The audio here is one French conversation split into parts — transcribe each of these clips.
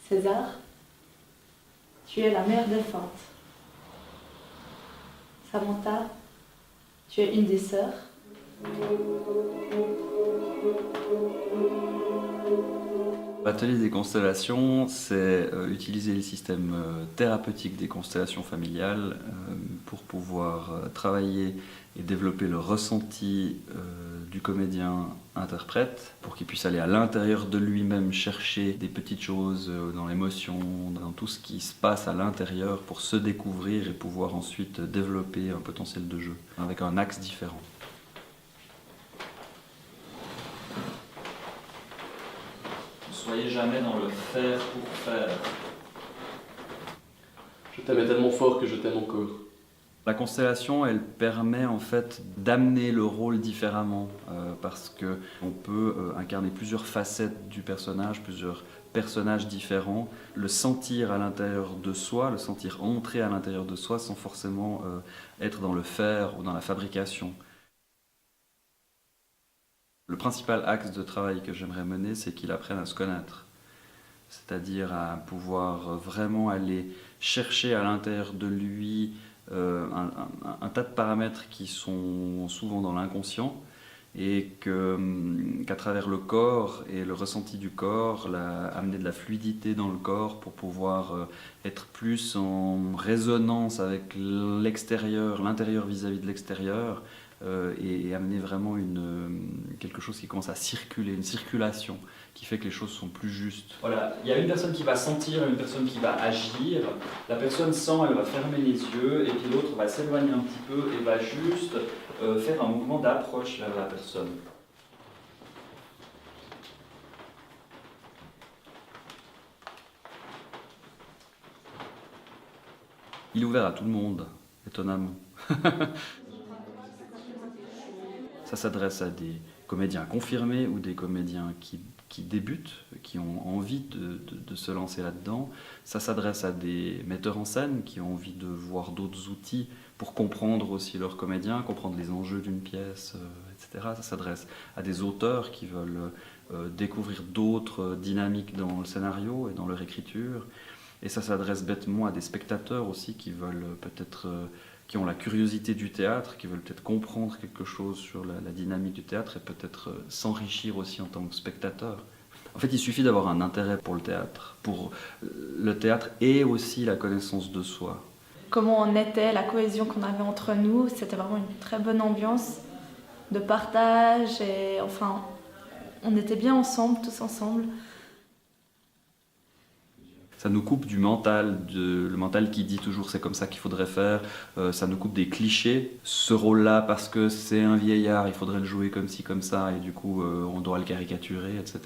César, tu es la mère défunte. Samantha, tu es une des sœurs. L'atelier des constellations, c'est utiliser les systèmes thérapeutiques des constellations familiales pour pouvoir travailler et développer le ressenti du comédien-interprète, pour qu'il puisse aller à l'intérieur de lui-même chercher des petites choses dans l'émotion, dans tout ce qui se passe à l'intérieur pour se découvrir et pouvoir ensuite développer un potentiel de jeu avec un axe différent. Soyez jamais dans le faire pour faire. Je t'aimais tellement fort que je t'aime encore. La constellation, elle permet en fait d'amener le rôle différemment parce qu'on peut incarner plusieurs facettes du personnage, plusieurs personnages différents, le sentir à l'intérieur de soi, le sentir entrer à l'intérieur de soi sans forcément être dans le faire ou dans la fabrication. Le principal axe de travail que j'aimerais mener, c'est qu'il apprenne à se connaître, c'est-à-dire à pouvoir vraiment aller chercher à l'intérieur de lui un tas de paramètres qui sont souvent dans l'inconscient et qu'à travers le corps et le ressenti du corps, amener de la fluidité dans le corps pour pouvoir être plus en résonance avec l'extérieur, l'intérieur vis-à-vis de l'extérieur, et amener vraiment quelque chose qui commence à circuler, une circulation qui fait que les choses sont plus justes. Voilà, il y a une personne qui va sentir et une personne qui va agir. La personne sent, elle va fermer les yeux et puis l'autre va s'éloigner un petit peu et va juste faire un mouvement d'approche vers la personne. Il est ouvert à tout le monde, étonnamment. Ça s'adresse à des comédiens confirmés ou des comédiens qui débutent, qui ont envie de se lancer là-dedans. Ça s'adresse à des metteurs en scène qui ont envie de voir d'autres outils pour comprendre aussi leurs comédiens, comprendre les enjeux d'une pièce, etc. Ça s'adresse à des auteurs qui veulent découvrir d'autres dynamiques dans le scénario et dans leur écriture. Et ça s'adresse bêtement à des spectateurs aussi qui veulent peut-être... qui ont la curiosité du théâtre, qui veulent peut-être comprendre quelque chose sur la dynamique du théâtre et peut-être s'enrichir aussi en tant que spectateur. En fait, il suffit d'avoir un intérêt pour le théâtre et aussi la connaissance de soi. Comment on était, la cohésion qu'on avait entre nous, c'était vraiment une très bonne ambiance de partage et enfin, on était bien ensemble, tous ensemble. Ça nous coupe du mental, le mental qui dit toujours c'est comme ça qu'il faudrait faire, ça nous coupe des clichés. Ce rôle-là, parce que c'est un vieillard, il faudrait le jouer comme ci, comme ça, et du coup on doit le caricaturer, etc.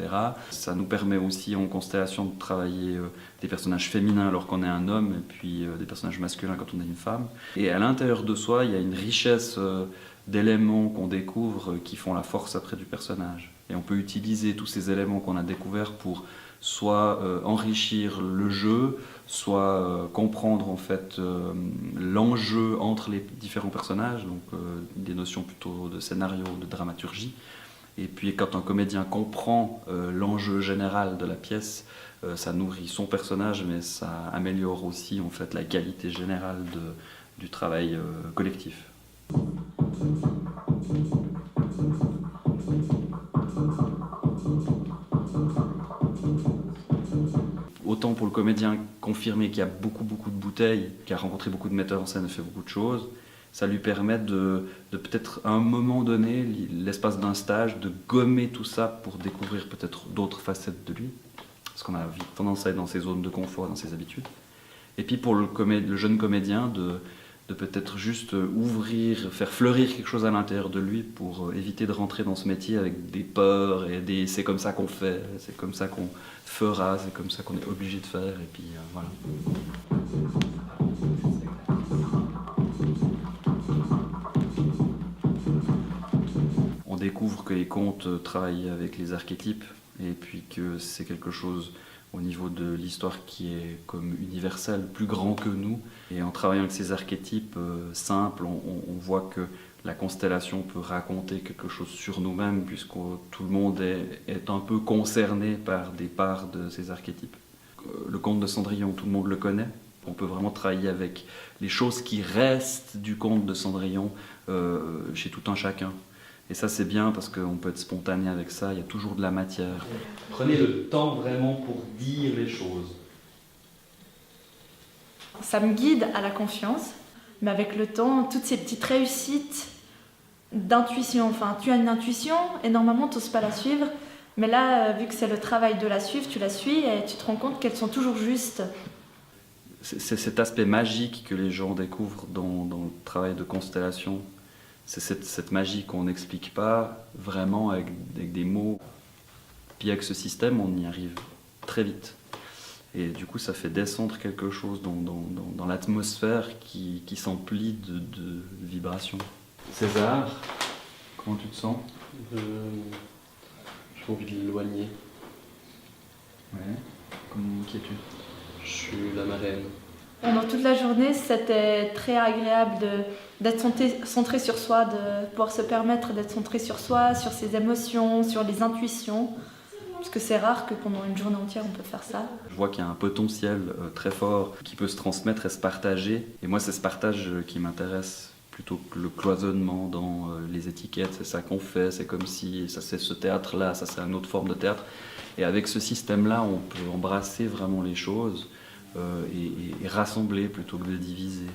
Ça nous permet aussi en constellation de travailler des personnages féminins alors qu'on est un homme, et puis des personnages masculins quand on est une femme. Et à l'intérieur de soi, il y a une richesse d'éléments qu'on découvre qui font la force après du personnage. Et on peut utiliser tous ces éléments qu'on a découverts pour soit enrichir le jeu, soit comprendre en fait l'enjeu entre les différents personnages, donc des notions plutôt de scénario, de dramaturgie. Et puis quand un comédien comprend l'enjeu général de la pièce, ça nourrit son personnage, mais ça améliore aussi en fait la qualité générale du travail collectif. Autant pour le comédien confirmé qui a beaucoup de bouteilles, qui a rencontré beaucoup de metteurs en scène et fait beaucoup de choses, ça lui permet de peut-être à un moment donné, l'espace d'un stage, de gommer tout ça pour découvrir peut-être d'autres facettes de lui, parce qu'on a tendance à être dans ses zones de confort, dans ses habitudes. Et puis pour le jeune comédien, de peut-être juste ouvrir, faire fleurir quelque chose à l'intérieur de lui pour éviter de rentrer dans ce métier avec des peurs et des c'est comme ça qu'on fait, c'est comme ça qu'on fera, c'est comme ça qu'on est obligé de faire, et puis voilà. On découvre que les contes travaillent avec les archétypes et puis que c'est quelque chose au niveau de l'histoire qui est comme universel, plus grand que nous. Et en travaillant avec ces archétypes simples, on voit que la constellation peut raconter quelque chose sur nous-mêmes, puisque tout le monde est un peu concerné par des parts de ces archétypes. Le conte de Cendrillon, tout le monde le connaît. On peut vraiment travailler avec les choses qui restent du conte de Cendrillon chez tout un chacun. Et ça c'est bien parce qu'on peut être spontané avec ça, il y a toujours de la matière. Prenez le temps vraiment pour dire les choses. Ça me guide à la confiance, mais avec le temps, toutes ces petites réussites d'intuition, enfin tu as une intuition et normalement tu n'oses pas la suivre, mais là, vu que c'est le travail de la suivre, tu la suis et tu te rends compte qu'elles sont toujours justes. C'est cet aspect magique que les gens découvrent dans le travail de constellation. C'est cette magie qu'on n'explique pas vraiment avec des mots. Puis avec ce système, on y arrive très vite. Et du coup, ça fait descendre quelque chose dans l'atmosphère qui s'emplit de vibrations. César, comment tu te sens? J'ai envie de l'éloigner. Ouais. Comment qui es-tu? Je suis la marraine. Pendant toute la journée, c'était très agréable d'être centré sur soi, de pouvoir se permettre d'être centré sur soi, sur ses émotions, sur les intuitions. Parce que c'est rare que pendant une journée entière, on peut faire ça. Je vois qu'il y a un potentiel très fort qui peut se transmettre et se partager. Et moi, c'est ce partage qui m'intéresse plutôt que le cloisonnement dans les étiquettes. C'est ça qu'on fait, c'est comme si ça c'est ce théâtre-là, ça c'est une autre forme de théâtre. Et avec ce système-là, on peut embrasser vraiment les choses et rassembler plutôt que de diviser.